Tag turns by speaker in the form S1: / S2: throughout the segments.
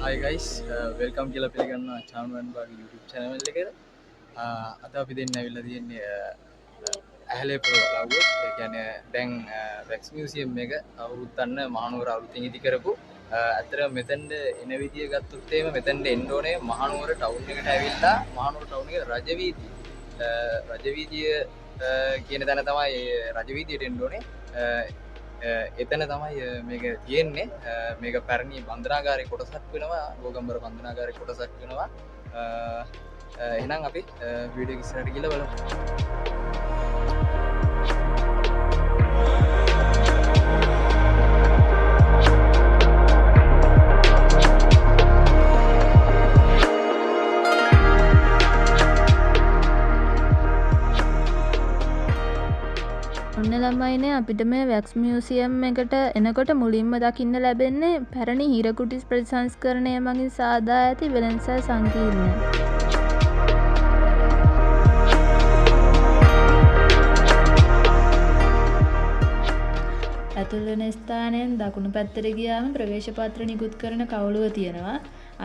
S1: Hi guys, welcome කියලා පිළිගන්නවා චානුවන් බාගේ YouTube channel එකට. අද අපි දෙන්න ඇවිල්ලා තියෙන්නේ ඇහැලේ පොළ වලව්ව. ඒ කියන්නේ දැන් වැක්ස් මියුසියම් එක අවුරුද්දන්න මහනුවර අලුතින් ඉදි කරපු. ඇත්තට මෙතෙන්ද එන විදිය ගත්තොත් එහෙම මෙතෙන්ද එන්න ඕනේ මහනුවර ටවුන් එකට ඇවිල්ලා මහනුවර ටවුන් එකේ රජවීදිය. රජවීදිය කියන තැන තමයි රජවීදියට එන්න ඕනේ. එතන තමයි මේක තියෙන්නේ. මේක පැරණි බන්ධනාගාරයේ කොටසක් වෙනවා. ගෝගම්බර බන්ධනාගාරයේ කොටසක් වෙනවා. එහෙනම් අපි වීඩියෝ එක ඉස්සරහට ගිහලා බලමු.
S2: ඔන්න ළමයිනේ අපිට මේ වැක්ස් මියුසියම් එකට එනකොට මුලින්ම දකින්න ලැබෙන්නේ පැරණි හිරකුටි ප්‍රතිසංස්කරණය මගින් සාදා ඇති වෙළෙන්සල් සංකීර්ණය. ඇතුල් වෙන ස්ථානයෙන් දකුණු පැත්තට ගියාම ප්‍රවේශ පත්‍ර නිකුත් කරන කවුළුව තියෙනවා.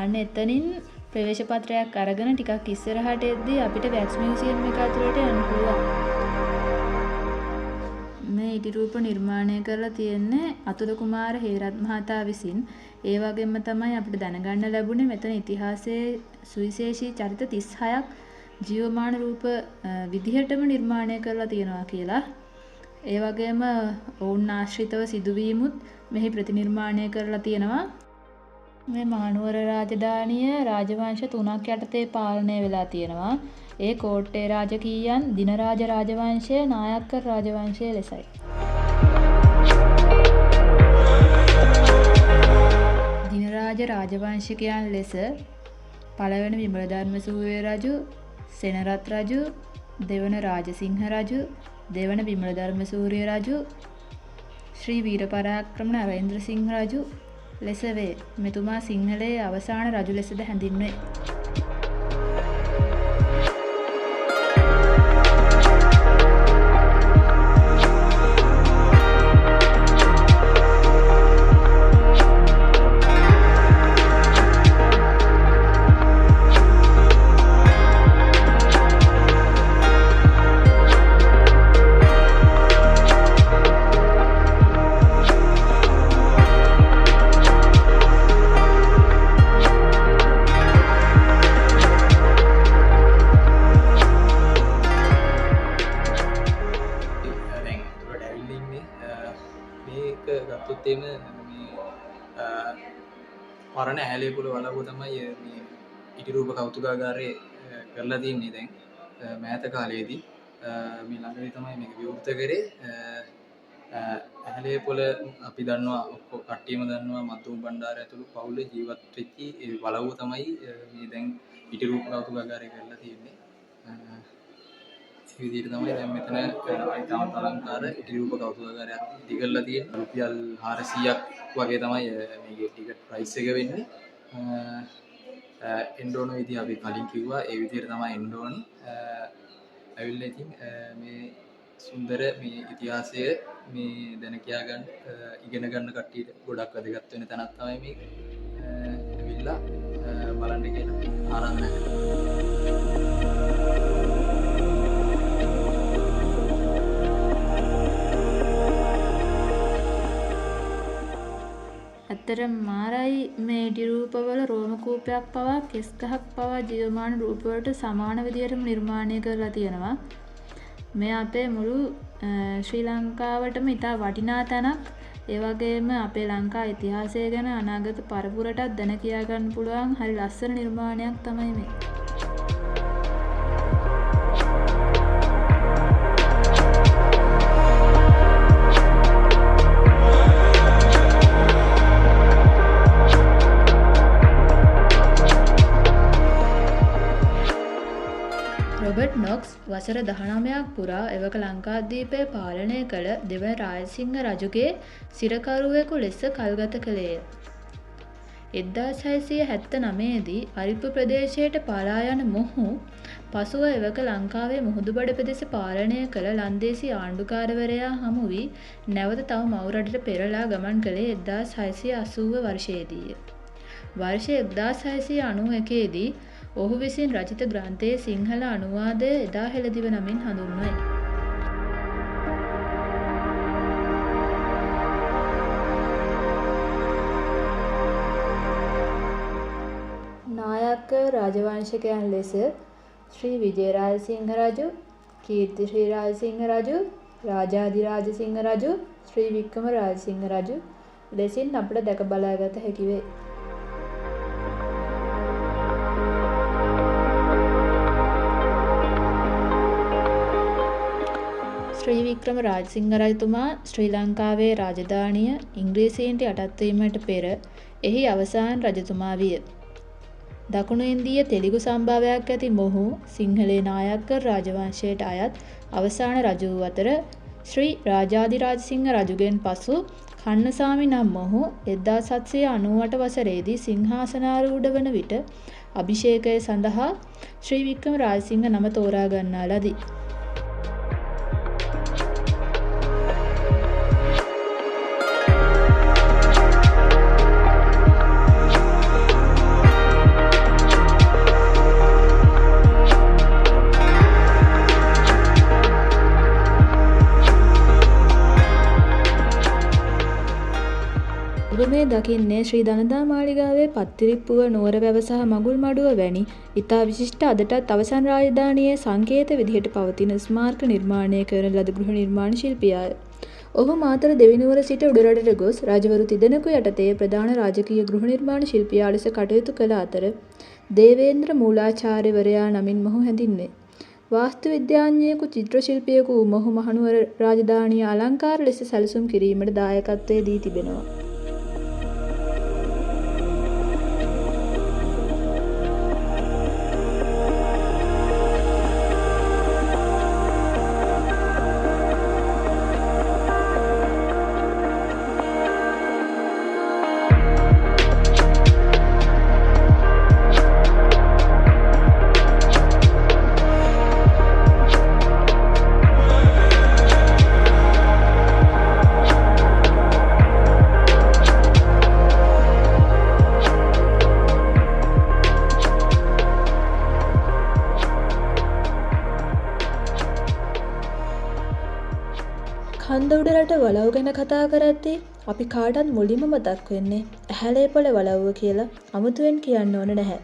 S2: අන්න එතනින් ප්‍රවේශ පත්‍රයක් අරගෙන ටිකක් ඉස්සරහට එද්දී අපිට වැක්ස් මියුසියම් එක ඇතුළට යන්න පුළුවන්. මේ ඉදිරූප නිර්මාණය කරලා තියෙන්නේ අතුල කුමාර හේරත් මහතා විසින්. ඒ වගේම තමයි අපිට දැනගන්න ලැබුණේ මෙතන ඉතිහාසයේ සුවිශේෂී චරිත 36ක් ජීවමාන රූප විදිහටම නිර්මාණය කරලා තියෙනවා කියලා. ඒ වගේම ඔවුන් ආශ්‍රිතව සිදුවීමුත් මෙහි ප්‍රතිනිර්මාණය කරලා තියෙනවා. මේ මහනුවර රාජධානිය රාජවංශ 3ක් යටතේ පාලනය වෙලා තියෙනවා. ඒ කෝට්ටේ රාජකීයන් දිනරාජ රාජවංශය නායක්කර් රාජවංශය ලෙසයි. දිනරාජ රාජවංශිකයන් ලෙස පළවෙනි විමලධර්ම සූර්ය රජු, සෙනරත් රජු, දෙවන රාජසිංහ රජු, දෙවන විමලධර්ම සූර්ය රජු, ශ්‍රී වීරපරාක්‍රම නරේන්ද්‍ර සිංහ රජු ලෙස වේ. මෙතුමා සිංහලයේ අවසාන රජු ලෙසද හැඳින්වේ.
S1: පරණ ඇහැලේ පොළ වලව්ව තමයි මේ ඉටිරූප කෞතුකාගාරයේ කරලා තියෙන්නේ දැන් මෑත කාලයේදී. මේ ළඟදී තමයි මේක විවෘත කරේ. ඇහැලේ පොළ අපි දන්නවා කට්ටියම දන්නවා මතුම් බණ්ඩාර ඇතුළු පවුල ජීවත් වෙච්ච ඒ වලව්ව තමයි මේ දැන් ඉටිරූප කෞතුකාගාරය කරලා තියෙන්නේ. ඒ විදිහට තමයි දැන් මෙතන ඊටම අලංකාර ඉටිරූප කෞතුකාගාරයක් ඉදි කරලා තියෙන්නේ. රුපියල් 400ක් වගේ තමයි මේකේ ටිකට් ප්‍රයිස් එක වෙන්නේ. එන්න ඕන විදිහ අපි කලින් කිව්වා ඒ විදිහට තමයි එන්න ඕනේ. ඇවිල්ලා ඉතින් මේ සුන්දර මේ ඉතිහාසය මේ දැන කියා ගන්න ඉගෙන ගන්න කට්ටියට ගොඩක් වැදගත් වෙන තැනක් තමයි මේක. ඇවිල්ලා බලන්න කියලා ආරාධනා කරනවා.
S2: ඇත්තටම මාරයි මේ ඉදිරූපවල රෝම කූපයක් පවා කෙස් ගහක් පවා ජීවමාන රූපවලට සමාන විදිහටම නිර්මාණය කරලා තියෙනවා. මේ අපේ මුළු ශ්‍රී ලංකාවටම ඉතා වටිනා තැනක්. ඒ වගේම අපේ ලංකා ඉතිහාසය ගැන අනාගත පරපුරටත් දැන කියා ගන්න පුළුවන් හරි ලස්සන නිර්මාණයක් තමයි මේ. රොබර්ට් නොක්ස් වසර 19ක් පුරා එවක ලංකාද්වීපය පාලනය කළ දෙවන රාජසිංහ රජුගේ සිරකරුවෙකු ලෙස කල්ගත කළේය. 1679 දී අරිප්පු ප්‍රදේශයට පලා යන මොහු පසුව එවක ලංකාවේ මුහුදුබඩ ප්‍රදේශ පාලනය කළ ලන්දේසි ආණ්ඩුකාරවරයා හමු වී නැවත තව මව් රටට පෙරළා ගමන් කළේ 1680 වර්ෂයේදීය. වර්ෂ 1691 දී ඔහු විසින් රචිත ග්‍රන්ථයේ සිංහල අනුවාදය එදා හෙළදිව නමින් හඳුන්වයි. නායක රාජවංශිකයන් ලෙස ශ්‍රී විජේරාජසිංහ රජු, කීර්තිශ්‍රී රාජසිංහ රජු, රාජාධිරාජසිංහ රජු, ශ්‍රී වික්‍රම රාජසිංහ රජු ලෙසින් අපට දැක බලාගත හැකි වේ. ශ්‍රී වික්‍රම රාජසිංහ රජතුමා ශ්‍රී ලංකාවේ රාජධානිය ඉංග්‍රීසීන්ට යටත් වීමට පෙර එහි අවසාන රජතුමා විය. දකුණු ඉන්දීය තෙලිගු සම්භාවයක් ඇති මොහු සිංහලේ නායක්කර් රාජවංශයට අයත් අවසාන රජු වූ අතර ශ්‍රී රාජාධිරාජසිංහ රජුගෙන් පසු කන්නසාමි නම් මොහු 1798 වසරේදී සිංහාසනාරූඪ වන විට අභිෂේකය සඳහා ශ්‍රී වික්‍රම රාජසිංහ නම තෝරා ගන්නා ලදී. ඔබ මේ දකින්නේ ශ්‍රී දළදා මාලිගාවේ පත්තිරිප්පුව, නුවරවැව සහ මඟුල්මඩුව වැනි ඉතා විශිෂ්ට අදටත් අවසන් රාජධානියේ සංකේත විදිහට පවතින ස්මාරක නිර්මාණය කරන ලද ගෘහ නිර්මාණ ශිල්පියාය. ඔහු මාතර දෙවිනුවර සිට උඩරටට ගොස් රජවරු තිදෙනෙකු යටතේ ප්‍රධාන රාජකීය ගෘහ නිර්මාණ ශිල්පියා ලෙස කටයුතු කළ අතර දේවේන්ද්‍ර මූලාචාර්යවරයා නමින් මොහු හැඳින්වේ. වාස්තු විද්‍යාඥයෙකු, චිත්‍ර ශිල්පියෙකු වූ මොහු මහනුවර රාජධානිය අලංකාර ලෙස සැලසුම් කිරීමට දායකත්වය දී තිබෙනවා. කන්ද උඩරට වලව් ගැන කතා කරද්දී අපි කාටත් මුලින්ම මතක් වෙන්නේ ඇහැලේපොළ වලව්ව කියලා අමුතුවෙන් කියන්න ඕන නැහැ.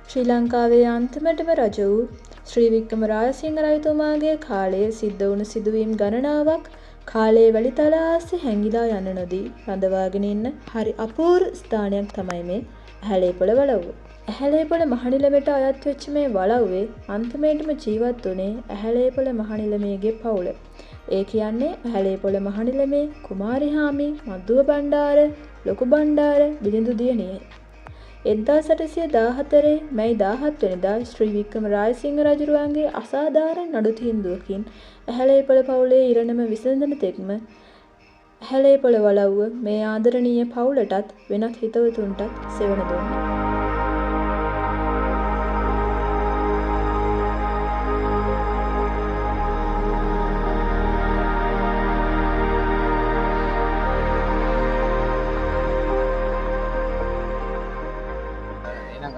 S2: ශ්‍රී ලංකාවේ අන්තිමටම රජ වූ ශ්‍රී වික්‍රම රාජසිංහ රජතුමාගේ කාලයේ සිද්ධ වුණු සිදුවීම් ගණනාවක් කාලයේ වැලිතල ආස්සේ හැංගිලා යන්න නොදී රඳවාගෙන ඉන්න හරි අපූර්ව ස්ථානයක් තමයි මේ ඇහැලේපොළ වලව්ව. ඇහැලේපොළ මහනිලමට අයත් වෙච්ච මේ වලව්වේ අන්තිමේටම ජීවත් වුණේ ඇහැලේපොළ මහනිලමේගේ පවුල. ඒ කියන්නේ ඇහැලේපොළ මහනිලමේ කුමාරිහාමි, මද්දුව බණ්ඩාර, ලොකු බණ්ඩාර, බිලිඳු දියණියයි. 1814 මැයි 17 වෙනිදා ශ්‍රී වික්‍රම රාජසිංහ රජුරුවන්ගේ අසාධාරණ නඩු තීන්දුවකින් ඇහැලේපොළ පවුලේ ඉරණම විසඳන තෙක්ම ඇහැලේපොළ වලව්ව මේ ආදරණීය පවුලටත් වෙනත් හිතවතුන්ටත් සෙවණ දුන්නා.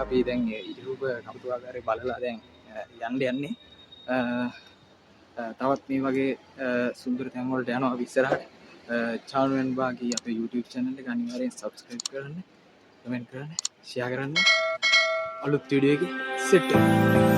S1: අපි දැන් YouTube කපුටුවාකාරය බලලා දැන් යන්න යන්නේ තවත් මේ වගේ සුන්දර තැන් වලට යනවා අපි ඉස්සරහට. චානුවෙන් බාගේ අපේ YouTube channel එක අනිවාර්යෙන් subscribe කරන්න, comment කරන්න, share කරන්න. අලුත් වීඩියෝ එකේ සෙට් වෙනවා.